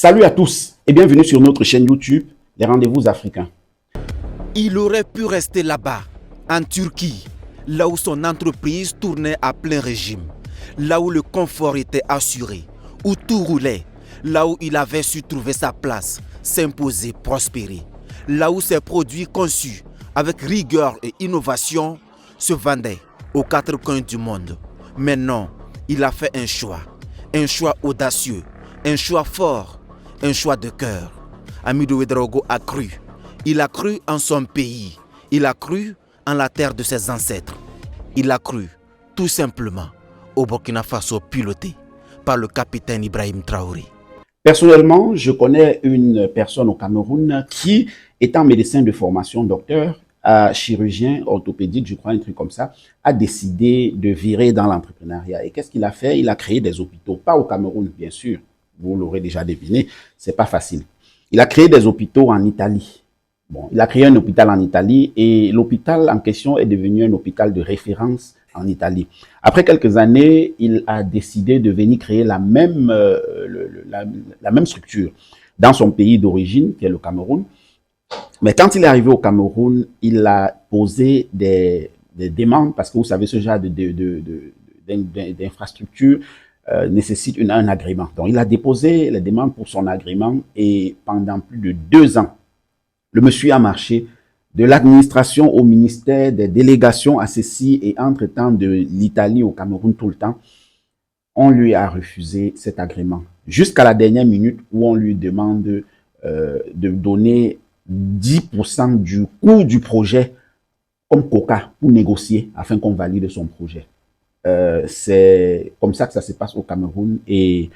Salut à tous et bienvenue sur notre chaîne YouTube, les rendez-vous africains. Il aurait pu rester là-bas, en Turquie, là où son entreprise tournait à plein régime, là où le confort était assuré, où tout roulait, là où il avait su trouver sa place, s'imposer, prospérer, là où ses produits conçus avec rigueur et innovation se vendaient aux quatre coins du monde. Mais non, il a fait un choix audacieux, un choix fort, un choix de cœur. Hamidou Ouédraogo a cru. Il a cru en son pays. Il a cru en la terre de ses ancêtres. Il a cru, tout simplement, au Burkina Faso piloté par le capitaine Ibrahim Traoré. Personnellement, je connais une personne au Cameroun qui, étant médecin de formation, docteur, chirurgien orthopédique, je crois, un truc comme ça, a décidé de virer dans l'entrepreneuriat. Et qu'est-ce qu'il a fait? Il a créé des hôpitaux. Pas au Cameroun, bien sûr. Vous l'aurez déjà deviné, c'est pas facile. Il a créé des hôpitaux en Italie. Bon, il a créé un hôpital en Italie et l'hôpital en question est devenu un hôpital de référence en Italie. Après quelques années, il a décidé de venir créer la même structure dans son pays d'origine, qui est le Cameroun. Mais quand il est arrivé au Cameroun, il a posé des demandes, parce que vous savez, ce genre d'infrastructure nécessite un agrément. Donc, il a déposé les demandes pour son agrément et pendant plus de 2 ans, le monsieur a marché de l'administration au ministère, des délégations à ceci et entre-temps de l'Italie au Cameroun tout le temps. On lui a refusé cet agrément. Jusqu'à la dernière minute où on lui demande de donner 10% du coût du projet comme quota pour négocier afin qu'on valide son projet. C'est comme ça que ça se passe au Cameroun. Et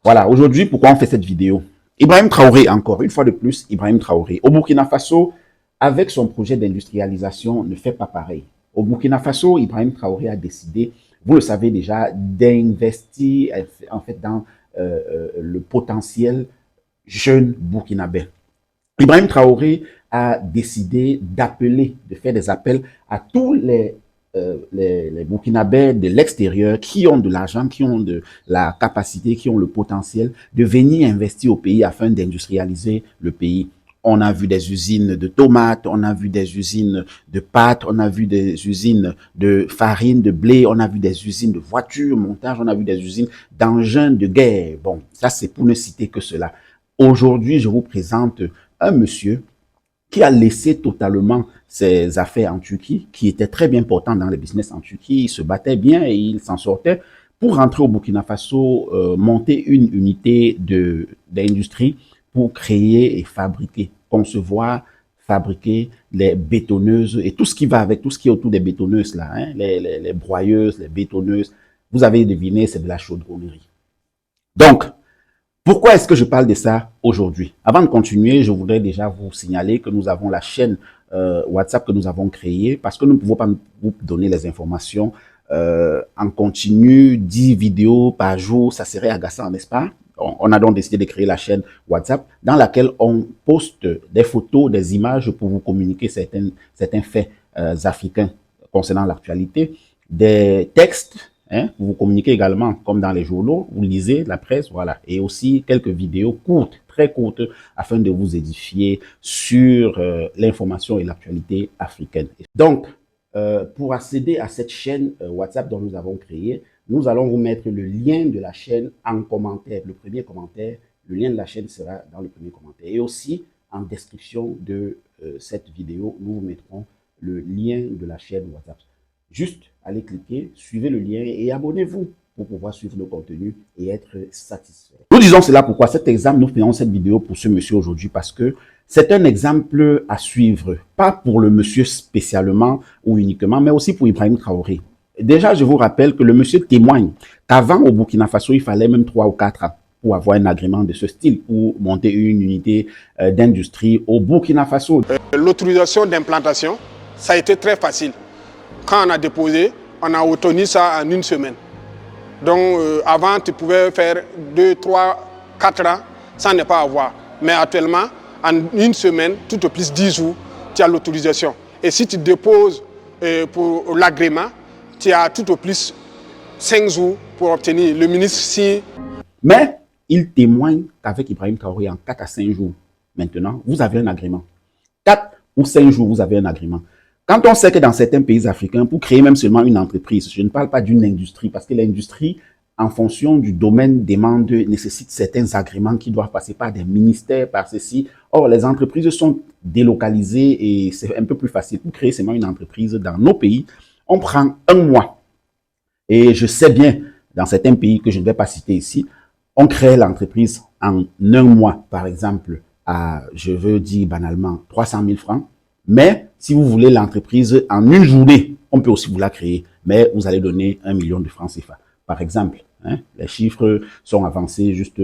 voilà, aujourd'hui, pourquoi on fait cette vidéo? Ibrahim Traoré, encore une fois de plus, Ibrahim Traoré. Au Burkina Faso, avec son projet d'industrialisation, ne fait pas pareil. Au Burkina Faso, Ibrahim Traoré a décidé, vous le savez déjà, d'investir en fait dans le potentiel jeune burkinabé. Ibrahim Traoré a décidé d'appeler, de faire des appels à tous les Burkinabés de l'extérieur qui ont de l'argent, qui ont de la capacité, qui ont le potentiel de venir investir au pays afin d'industrialiser le pays. On a vu des usines de tomates, on a vu des usines de pâtes, on a vu des usines de farine, de blé, on a vu des usines de voitures, montage, on a vu des usines d'engins de guerre. Bon, ça c'est pour ne citer que cela. Aujourd'hui, je vous présente un monsieur qui a laissé totalement ses affaires en Turquie, qui était très bien portant dans le business en Turquie, il se battait bien et il s'en sortait, pour rentrer au Burkina Faso, monter une unité d'industrie pour créer et fabriquer, concevoir, fabriquer les bétonneuses et tout ce qui va avec, tout ce qui est autour des bétonneuses là, hein, les broyeuses, les bétonneuses. Vous avez deviné, c'est de la chaudronnerie. Donc, pourquoi est-ce que je parle de ça aujourd'hui? Avant de continuer, je voudrais déjà vous signaler que nous avons la chaîne WhatsApp que nous avons créée parce que nous ne pouvons pas vous donner les informations en continu, 10 vidéos par jour, ça serait agaçant, n'est-ce pas? On a donc décidé de créer la chaîne WhatsApp dans laquelle on poste des photos, des images pour vous communiquer certains faits africains concernant l'actualité, des textes, hein, vous communiquez également comme dans les journaux, vous lisez la presse, voilà, et aussi quelques vidéos courtes, très courtes, afin de vous édifier sur l'information et l'actualité africaine. Donc, pour accéder à cette chaîne WhatsApp dont nous avons créé, nous allons vous mettre le lien de la chaîne en commentaire, le premier commentaire, le lien de la chaîne sera dans le premier commentaire. Et aussi, en description de cette vidéo, nous vous mettrons le lien de la chaîne WhatsApp. Juste, allez cliquer, suivez le lien et abonnez-vous pour pouvoir suivre nos contenus et être satisfait. Nous disons cela pourquoi cet exemple, nous faisons cette vidéo pour ce monsieur aujourd'hui parce que c'est un exemple à suivre, pas pour le monsieur spécialement ou uniquement, mais aussi pour Ibrahim Traoré. Déjà, je vous rappelle que le monsieur témoigne qu'avant au Burkina Faso, il fallait même 3 ou 4 ans pour avoir un agrément de ce style, pour monter une unité d'industrie au Burkina Faso. L'autorisation d'implantation, ça a été très facile. Quand on a déposé, on a obtenu ça en 1 semaine. Donc avant, tu pouvais faire 2, 3, 4 ans sans ne pas avoir. Mais actuellement, en 1 semaine, tout au plus 10 jours, tu as l'autorisation. Et si tu déposes pour l'agrément, tu as tout au plus 5 jours pour obtenir. Le ministre, si... Mais il témoigne qu'avec Ibrahim Traoré, en 4 à 5 jours, maintenant, vous avez un agrément. 4 ou 5 jours, vous avez un agrément. Quand on sait que dans certains pays africains, pour créer même seulement une entreprise, je ne parle pas d'une industrie, parce que l'industrie, en fonction du domaine, nécessite certains agréments qui doivent passer par des ministères, par ceci. Or, les entreprises sont délocalisées et c'est un peu plus facile. Pour créer seulement une entreprise dans nos pays, on prend 1 mois. Et je sais bien, dans certains pays que je ne vais pas citer ici, on crée l'entreprise en 1 mois, par exemple, à, je veux dire banalement, 300 000 francs. Mais si vous voulez l'entreprise en 1 journée, on peut aussi vous la créer, mais vous allez donner 1 million de francs CFA, par exemple. Hein, les chiffres sont avancés juste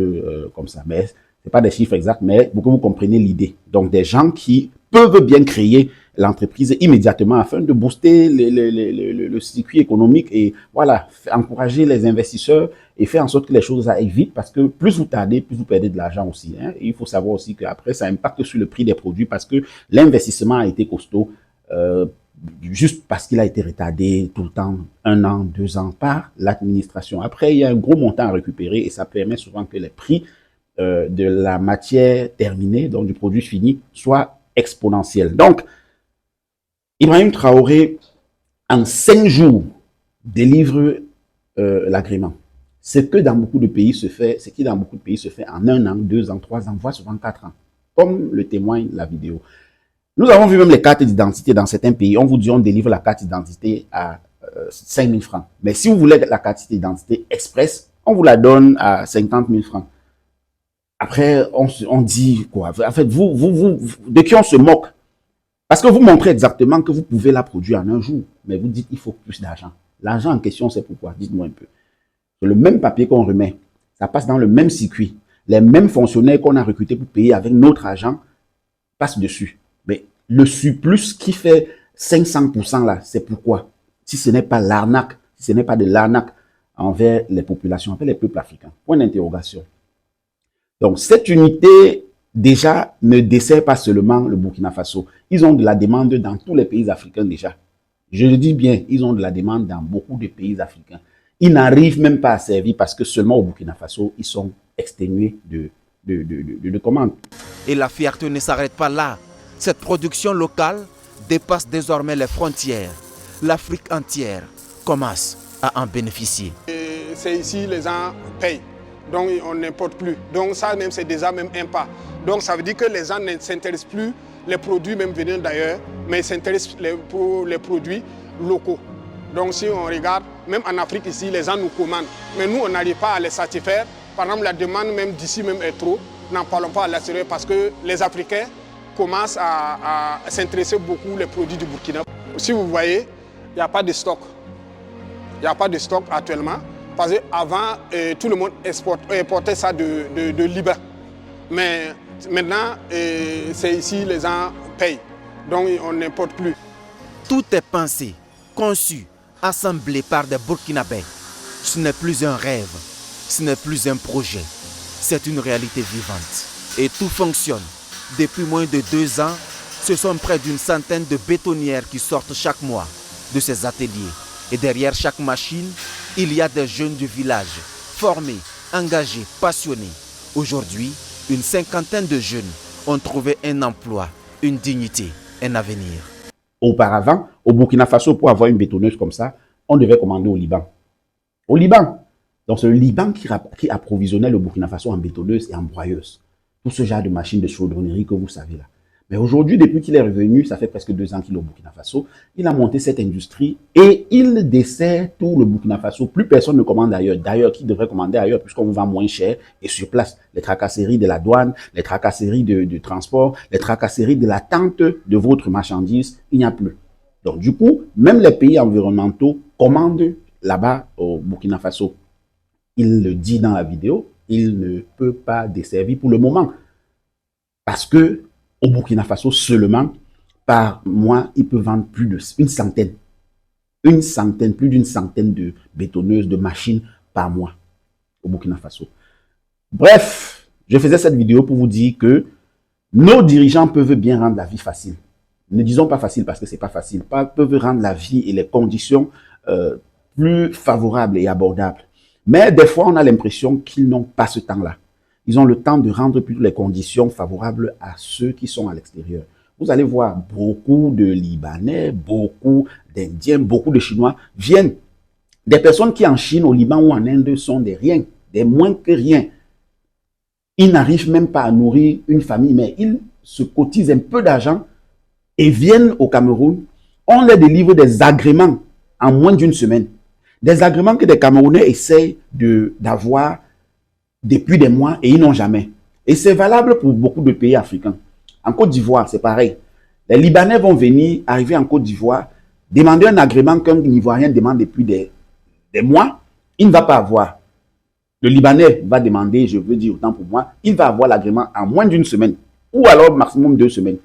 comme ça, mais c'est pas des chiffres exacts, mais pour que vous compreniez l'idée. Donc, des gens qui peuvent bien créer l'entreprise immédiatement afin de booster le circuit économique et voilà, encourager les investisseurs et faire en sorte que les choses aillent vite parce que plus vous tardez, plus vous perdez de l'argent aussi. Hein. Et il faut savoir aussi qu'après, ça impacte sur le prix des produits parce que l'investissement a été costaud. Juste parce qu'il a été retardé tout le temps, 1 an, 2 ans par l'administration. Après, il y a un gros montant à récupérer et ça permet souvent que les prix de la matière terminée, donc du produit fini, soient exponentiels. Donc, Ibrahim Traoré, en 5 jours, délivre l'agrément. Ce qui dans beaucoup de pays se fait en 1 an, 2 ans, 3 ans, voire souvent 4 ans, comme le témoigne la vidéo. Nous avons vu même les cartes d'identité dans certains pays. On vous dit on délivre la carte d'identité à 5 000 francs. Mais si vous voulez la carte d'identité express, on vous la donne à 50 000 francs. Après, on dit quoi? En fait, de qui on se moque? Parce que vous montrez exactement que vous pouvez la produire en 1 jour. Mais vous dites il faut plus d'argent. L'argent en question, c'est pourquoi? Dites-moi un peu. C'est le même papier qu'on remet. Ça passe dans le même circuit. Les mêmes fonctionnaires qu'on a recrutés pour payer avec notre argent passent dessus. Mais le surplus qui fait 500% là, c'est pourquoi? Si ce n'est pas l'arnaque, si ce n'est pas de l'arnaque envers les populations, envers les peuples africains. Point d'interrogation. Donc, cette unité, déjà, ne dessert pas seulement le Burkina Faso. Ils ont de la demande dans tous les pays africains déjà. Je le dis bien, ils ont de la demande dans beaucoup de pays africains. Ils n'arrivent même pas à servir parce que seulement au Burkina Faso, ils sont exténués de commandes. Et la fierté ne s'arrête pas là. Cette production locale dépasse désormais les frontières. L'Afrique entière commence à en bénéficier. C'est ici, les gens payent. Donc on n'importe plus. Donc ça même c'est déjà même un pas. Donc ça veut dire que les gens ne s'intéressent plus les produits même venant d'ailleurs, mais ils s'intéressent pour les produits locaux. Donc si on regarde, même en Afrique ici, les gens nous commandent. Mais nous on n'arrive pas à les satisfaire. Par exemple la demande même d'ici même est trop. N'en parlons pas à l'extérieur parce que les Africains commencent à s'intéresser beaucoup les produits du Burkina. Si vous voyez, il n'y a pas de stock. Il n'y a pas de stock actuellement. Parce qu'avant, tout le monde importait ça de Liban. Mais maintenant, c'est ici, les gens payent. Donc, on n'importe plus. Tout est pensé, conçu, assemblé par des Burkinabés. Ce n'est plus un rêve, ce n'est plus un projet. C'est une réalité vivante. Et tout fonctionne. Depuis moins de 2 ans, ce sont près d'une centaine de bétonnières qui sortent chaque mois de ces ateliers. Et derrière chaque machine, il y a des jeunes du village, formés, engagés, passionnés. Aujourd'hui, une 50aine de jeunes ont trouvé un emploi, une dignité, un avenir. Auparavant, au Burkina Faso, pour avoir une bétonneuse comme ça, on devait commander au Liban. Au Liban. Donc c'est le Liban qui approvisionnait le Burkina Faso en bétonneuse et en broyeuse. Tout ce genre de machines de chaudronnerie que vous savez là. Mais aujourd'hui, depuis qu'il est revenu, ça fait presque 2 ans qu'il est au Burkina Faso, il a monté cette industrie et il dessert tout le Burkina Faso. Plus personne ne commande ailleurs. D'ailleurs, qui devrait commander ailleurs puisqu'on vous vend moins cher et sur place. Les tracasseries de la douane, les tracasseries de transport, les tracasseries de l'attente de votre marchandise, il n'y a plus. Donc du coup, même les pays environnementaux commandent là-bas au Burkina Faso. Il le dit dans la vidéo, il ne peut pas desservir pour le moment. Parce que au Burkina Faso seulement, par mois, il peut vendre plus d'une centaine. Plus d'une centaine de bétonneuses, de machines par mois au Burkina Faso. Bref, je faisais cette vidéo pour vous dire que nos dirigeants peuvent bien rendre la vie facile. Ne disons pas facile parce que c'est pas facile. Peuvent rendre la vie et les conditions plus favorables et abordables. Mais des fois, on a l'impression qu'ils n'ont pas ce temps-là. ils ont le temps de rendre plutôt les conditions favorables à ceux qui sont à l'extérieur. Vous allez voir beaucoup de Libanais, beaucoup d'Indiens, beaucoup de Chinois viennent. Des personnes qui en Chine, au Liban ou en Inde sont des rien, des moins que rien. Ils n'arrivent même pas à nourrir une famille, mais ils se cotisent un peu d'argent et viennent au Cameroun. On leur délivre des agréments en moins d'une semaine. Des agréments que des Camerounais essayent d'avoir depuis des mois et ils n'ont jamais. Et c'est valable pour beaucoup de pays africains. En Côte d'Ivoire, c'est pareil. Les Libanais vont venir, arriver en Côte d'Ivoire, demander un agrément qu'un Ivoirien demande depuis des mois. Il ne va pas avoir. Le Libanais va demander, je veux dire autant pour moi, il va avoir l'agrément en moins d'une semaine, ou alors maximum 2 semaines,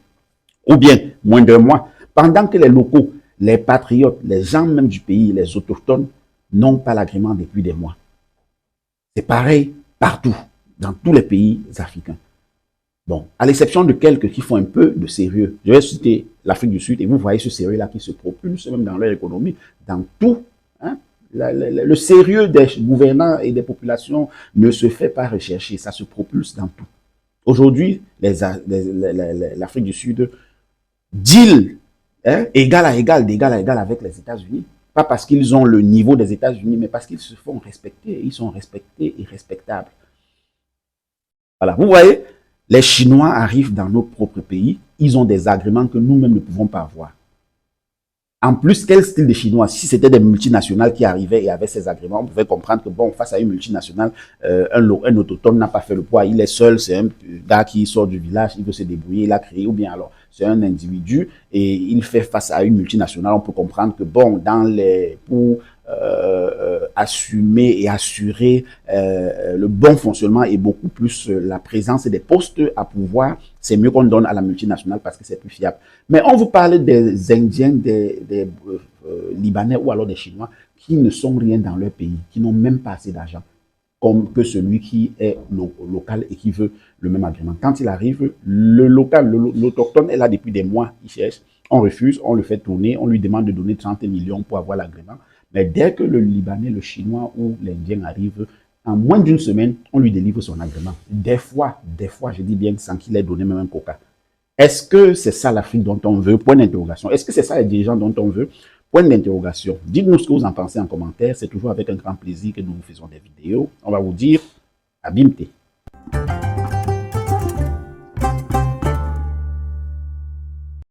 ou bien moins d'1 mois, pendant que les locaux, les patriotes, les gens même du pays, les autochtones, n'ont pas l'agrément depuis des mois. C'est pareil partout, dans tous les pays africains. Bon, à l'exception de quelques qui font un peu de sérieux. Je vais citer l'Afrique du Sud, et vous voyez ce sérieux-là qui se propulse même dans leur économie, dans tout. Hein? Le sérieux des gouvernants et des populations ne se fait pas rechercher, ça se propulse dans tout. Aujourd'hui, l'Afrique du Sud deal égal à égal, d'égal à égal avec les États-Unis. Pas parce qu'ils ont le niveau des États-Unis, mais parce qu'ils se font respecter. Ils sont respectés et respectables. Voilà, vous voyez, les Chinois arrivent dans nos propres pays. Ils ont des agréments que nous-mêmes ne pouvons pas avoir. En plus, quel style de Chinois? Si c'était des multinationales qui arrivaient et avaient ces agréments, on pouvait comprendre que, bon, face à une multinationale, un autochtone n'a pas fait le poids. Il est seul, c'est un gars qui sort du village, il veut se débrouiller, il a créé, ou bien alors, c'est un individu et il fait face à une multinationale. On peut comprendre que, bon, pour assumer et assurer le bon fonctionnement et beaucoup plus la présence des postes à pouvoir, c'est mieux qu'on donne à la multinationale parce que c'est plus fiable. Mais on vous parle des Indiens, des Libanais ou alors des Chinois qui ne sont rien dans leur pays, qui n'ont même pas assez d'argent, comme que celui qui est local et qui veut le même agrément. Quand il arrive, le local, l'autochtone est là depuis des mois, il cherche, on refuse, on le fait tourner, on lui demande de donner 30 millions pour avoir l'agrément. Mais dès que le Libanais, le Chinois ou l'Indien arrive, en moins d'une semaine, on lui délivre son agrément. Des fois, je dis bien sans qu'il ait donné même un coca. Est-ce que c'est ça l'Afrique dont on veut? Point d'interrogation. Est-ce que c'est ça les dirigeants dont on veut? Point d'interrogation. Dites-nous ce que vous en pensez en commentaire. C'est toujours avec un grand plaisir que nous vous faisons des vidéos. On va vous dire à bientôt.